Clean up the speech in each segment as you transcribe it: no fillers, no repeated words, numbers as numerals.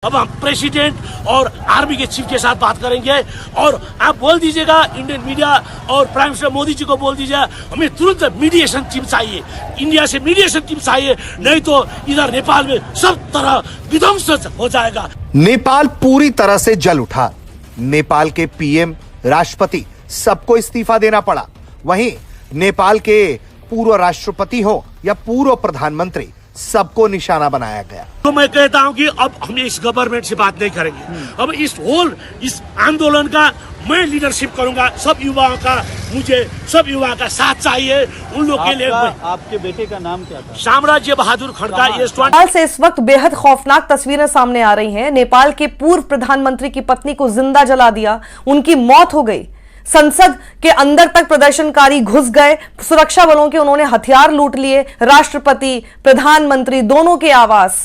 अब हम प्रेसिडेंट और आर्मी के चीफ के साथ बात करेंगे और आप बोल दीजिएगा इंडियन मीडिया और प्राइम मिनिस्टर मोदी जी को बोल दीजिए हमें तुरंत मीडिएशन टीम चाहिए, इंडिया से मीडिएशन टीम चाहिए, नहीं तो इधर नेपाल में सब तरह विध्वंस हो जाएगा। नेपाल पूरी तरह से जल उठा। नेपाल के पीएम, राष्ट्रपति सबको इस्तीफा देना पड़ा। वहीं नेपाल के पूर्व राष्ट्रपति हो या पूर्व प्रधानमंत्री सबको निशाना बनाया गया। तो मैं कहता हूं कि अब हम इस गवर्नमेंट से बात नहीं करेंगे। अब इस आंदोलन का मैं लीडरशिप करूंगा। सब युवाओं का साथ चाहिए। उन लोग के लिए आपके बेटे का नाम क्या था? साम्राज्य बहादुर खड़का। नेपाल से इस वक्त बेहद खौफनाक तस्वीरें सामने आ रही हैं। नेपाल के पूर्व प्रधानमंत्री की पत्नी को जिंदा जला दिया, उनकी मौत हो गई। संसद के अंदर तक प्रदर्शनकारी घुस गए, सुरक्षा बलों के उन्होंने हथियार लूट लिए। राष्ट्रपति, प्रधानमंत्री दोनों के आवास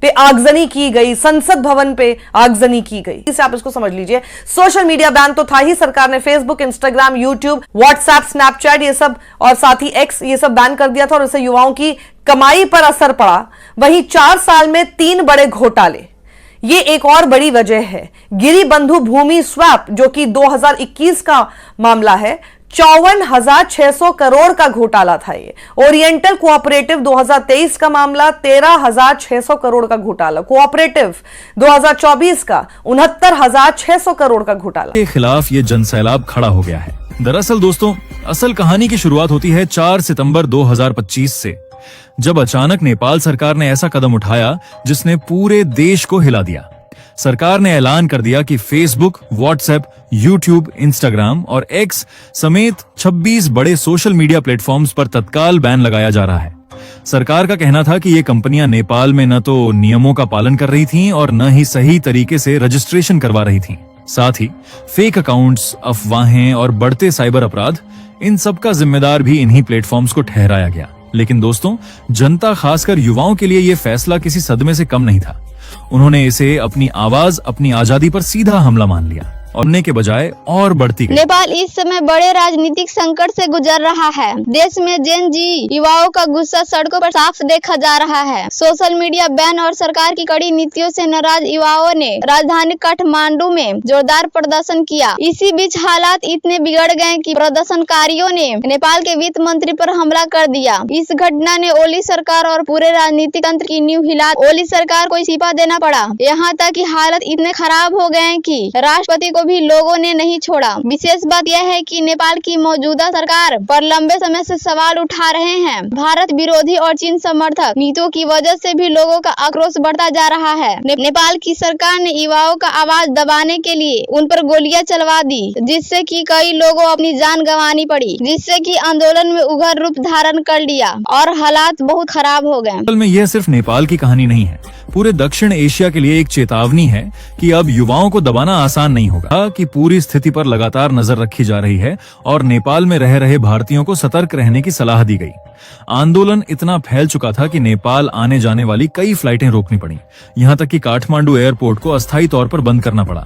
पे आगजनी की गई, संसद भवन पे आगजनी की गई। इसे आप इसको समझ लीजिए। सोशल मीडिया बैन तो था ही, सरकार ने Facebook, Instagram, YouTube, WhatsApp, Snapchat ये सब और साथ ही एक्स ये सब बैन कर दिया था और इससे युवाओं की कमाई पर असर पड़ा। वहीं 4 साल में 3 बड़े घोटाले, ये एक और बड़ी वजह है। गिरी बंधु भूमि स्वैप जो कि 2021 का मामला है, 54,600 करोड़ का घोटाला था। ये ओरिएंटल कोऑपरेटिव 2023 का मामला, 13,600 करोड़ का घोटाला। कोऑपरेटिव 2024 का 69,600 करोड़ का घोटाला के खिलाफ ये जनसैलाब खड़ा हो गया है। दरअसल दोस्तों, असल कहानी की शुरुआत होती है 4 सितंबर 2025 से, जब अचानक नेपाल सरकार ने ऐसा कदम उठाया जिसने पूरे देश को हिला दिया। सरकार ने ऐलान कर दिया कि फेसबुक, व्हाट्सएप, यूट्यूब, इंस्टाग्राम और एक्स समेत 26 बड़े सोशल मीडिया प्लेटफॉर्म्स पर तत्काल बैन लगाया जा रहा है। सरकार का कहना था कि ये कंपनियां नेपाल में न तो नियमों का पालन कर रही थीं और न ही सही तरीके से रजिस्ट्रेशन करवा रही थीं। साथ ही फेक अकाउंट्स, अफवाहें और बढ़ते साइबर अपराध, इन सब का जिम्मेदार भी इन्हीं प्लेटफॉर्म्स को ठहराया गया। लेकिन दोस्तों, जनता खासकर युवाओं के लिए यह फैसला किसी सदमे से कम नहीं था। उन्होंने इसे अपनी आवाज, अपनी आजादी पर सीधा हमला मान लिया और ने के बजाय और बढ़ती गई। नेपाल इस समय बड़े राजनीतिक संकट से गुजर रहा है। देश में जेन जी युवाओं का गुस्सा सड़कों पर साफ देखा जा रहा है। सोशल मीडिया बैन और सरकार की कड़ी नीतियों से नाराज युवाओं ने राजधानी काठमांडू में जोरदार प्रदर्शन किया। इसी बीच हालात इतने बिगड़ गए कि प्रदर्शनकारियों ने नेपाल के वित्त मंत्री पर हमला कर दिया। इस घटना ने ओली सरकार और पूरे राजनीतिक तंत्र की नींव हिला। ओली सरकार को इस्तीफा देना पड़ा। यहाँ तक कि हालत इतने खराब हो गए कि राष्ट्रपति भी लोगों ने नहीं छोड़ा। विशेष बात यह है कि नेपाल की मौजूदा सरकार पर लंबे समय से सवाल उठा रहे हैं। भारत विरोधी और चीन समर्थक नीतियों की वजह से भी लोगों का आक्रोश बढ़ता जा रहा है। नेपाल की सरकार ने युवाओं का आवाज दबाने के लिए उन पर गोलियां चलवा दी, जिससे कि कई लोगों अपनी जान गंवानी पड़ी, जिससे कि आंदोलन में उग्र रूप धारण कर लिया और हालात बहुत खराब हो गए। असल में यह सिर्फ नेपाल की कहानी नहीं है, पूरे दक्षिण एशिया के लिए एक चेतावनी है कि अब युवाओं को दबाना आसान नहीं होगा। कि पूरी स्थिति पर लगातार नजर रखी जा रही है और नेपाल में रह रहे भारतीयों को सतर्क रहने की सलाह दी गई। आंदोलन इतना फैल चुका था कि नेपाल आने जाने वाली कई फ्लाइटें रोकनी पड़ी, यहाँ तक कि काठमांडू एयरपोर्ट को अस्थायी तौर पर बंद करना पड़ा।